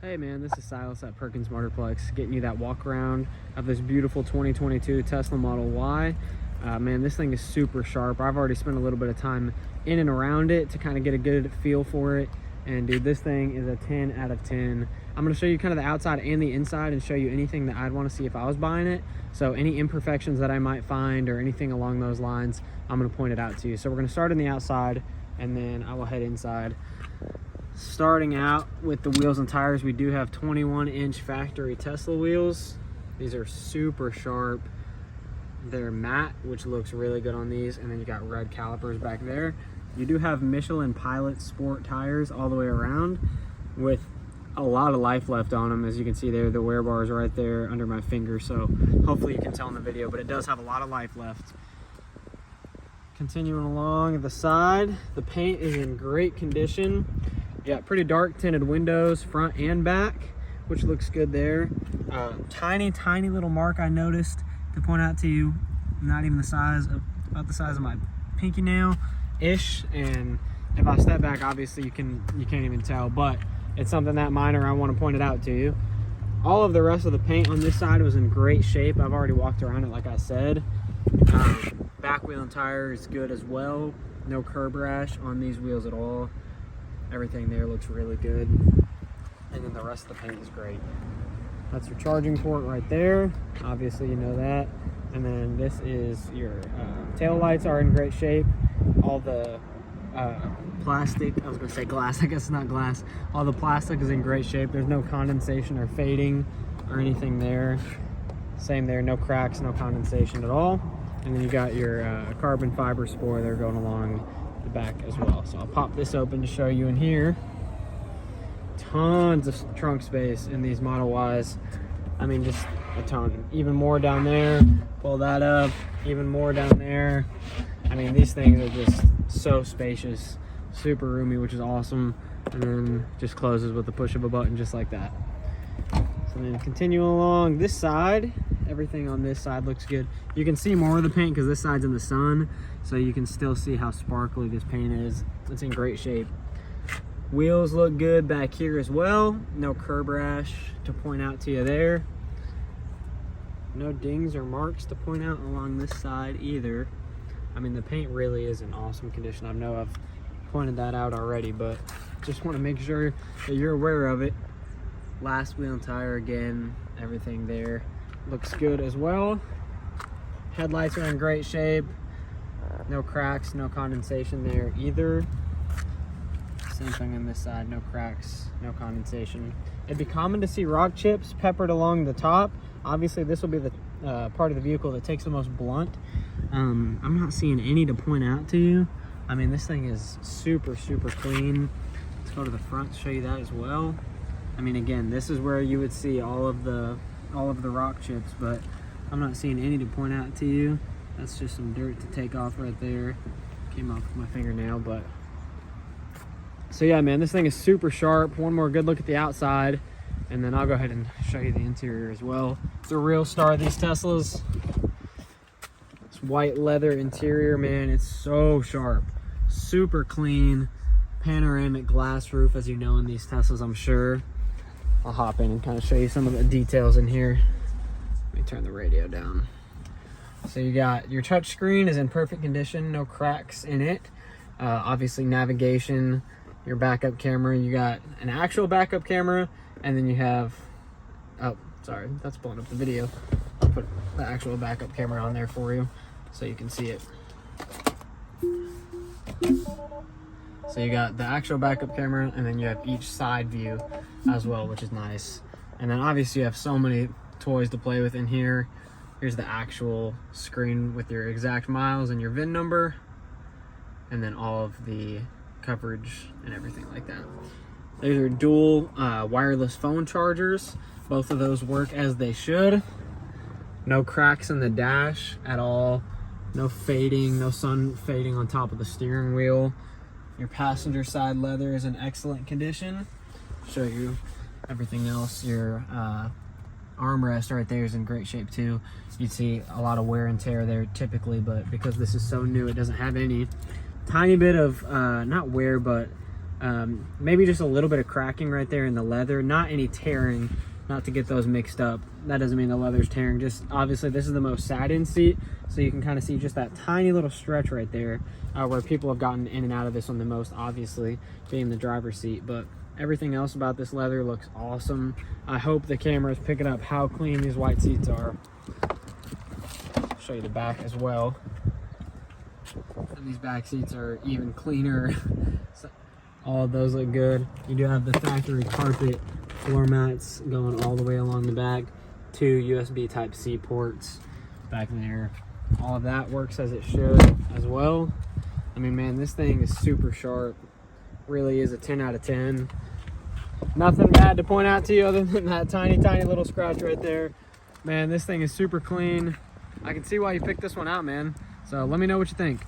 Hey man, this is Silas at Perkins Motorplex, getting you that walk around of this beautiful 2022 Tesla Model Y. Man, this thing is super sharp. I've already spent a little bit of time in and around it to kind of get a good feel for it. And dude, this thing is a 10 out of 10. I'm gonna show you kind of the outside and the inside and show you anything that I'd want to see if I was buying it. So any imperfections that I might find or anything along those lines, I'm gonna point it out to you. So we're gonna start on the outside and then I will head inside. Starting out with the wheels and tires, we do have 21-inch factory Tesla wheels. These are super sharp. They're matte, which looks really good on these, and then you got red calipers back there. You do have Michelin Pilot Sport tires all the way around with a lot of life left on them. As you can see there, the wear bar is right there under my finger, so hopefully you can tell in the video, but it does have a lot of life left. Continuing along the side, the paint is in great condition. Yeah, pretty dark tinted windows front and back, which looks good there. Tiny little mark I noticed to point out to you, not even the size of, about the size of my pinky nail ish. And if I step back, obviously you can't even tell, but it's something that minor. I want to point it out to you. All of the rest of the paint on this side was in great shape. I've already walked around it, like I said. Back wheel and tire is good as well. No curb rash on these wheels at all. Everything there looks really good, and then the rest of the paint is great. That's your charging port right there, obviously you know that. And then this is your tail lights are in great shape. All the plastic, I was gonna say glass, I guess it's not glass. All the plastic is in great shape. There's no condensation or fading or anything there. Same there, no cracks, no condensation at all. And then you got your carbon fiber spoiler going along the back as well. So I'll pop this open to show you in here. Tons of trunk space in these Model Ys. I mean, just a ton. Even more down there. Pull that up. Even more down there. I mean, these things are just so spacious, super roomy, which is awesome. And then just closes with the push of a button, just like that. So then continuing along this side, everything on this side looks good. You can see more of the paint because this side's in the sun, so you can still see how sparkly this paint is. It's in great shape. Wheels look good back here as well. No curb rash to point out to you there. No dings or marks to point out along this side either. I mean, the paint really is in awesome condition. I know I've pointed that out already, but just want to make sure that you're aware of it. Last wheel and tire again, everything there looks good as well. Headlights are in great shape. No cracks, no condensation there either. Same thing on this side, no cracks, no condensation. It'd be common to see rock chips peppered along the top. Obviously this will be the part of the vehicle that takes the most blunt. I'm not seeing any to point out to you. I mean, this thing is super clean. Let's go to the front to show you that as well. I mean, again, this is where you would see all of the rock chips, but I'm not seeing any to point out to you. That's just some dirt to take off right there. Came off with my fingernail, but so yeah, man, this thing is super sharp. One more good look at the outside, and then I'll go ahead and show you the interior as well. It's a real star of these Teslas. This white leather interior, man, it's so sharp, super clean. Panoramic glass roof, as you know in these Teslas, I'm sure. I'll hop in and kind of show you some of the details in here. Let me turn the radio down. So you got your touch screen is in perfect condition, no cracks in it. Obviously navigation, your backup camera. You got an actual backup camera, and then you have, oh, sorry, that's blowing up the video. I'll put the actual backup camera on there for you so you can see it. So you got the actual backup camera, and then you have each side view as well, which is nice. And then obviously you have so many toys to play with in here. Here's the actual screen with your exact miles and your VIN number, and then all of the coverage and everything like that. These are dual wireless phone chargers. Both of those work as they should. No cracks in the dash at all. No fading, no sun fading on top of the steering wheel. Your passenger side leather is in excellent condition. Show you everything else. Your armrest right there is in great shape too. You'd see a lot of wear and tear there typically, but because this is so new, it doesn't have any. Tiny bit of, not wear, but Maybe just a little bit of cracking right there in the leather, not any tearing, not to get those mixed up. That doesn't mean the leather's tearing, just obviously this is the most sat-in seat, so you can kind of see just that tiny little stretch right there where people have gotten in and out of this one the most, obviously being the driver's seat. But everything else about this leather looks awesome. I hope the camera is picking up how clean these white seats are. I'll show you the back as well. And these back seats are even cleaner. So all of those look good. You do have the factory carpet floor mats going all the way along the back. 2 USB Type-C ports back there. All of that works as it should as well. I mean, man, this thing is super sharp. Really is a 10 out of 10. Nothing bad to point out to you other than that tiny little scratch right there. Man, this thing is super clean. I can see why you picked this one out, man. So let me know what you think.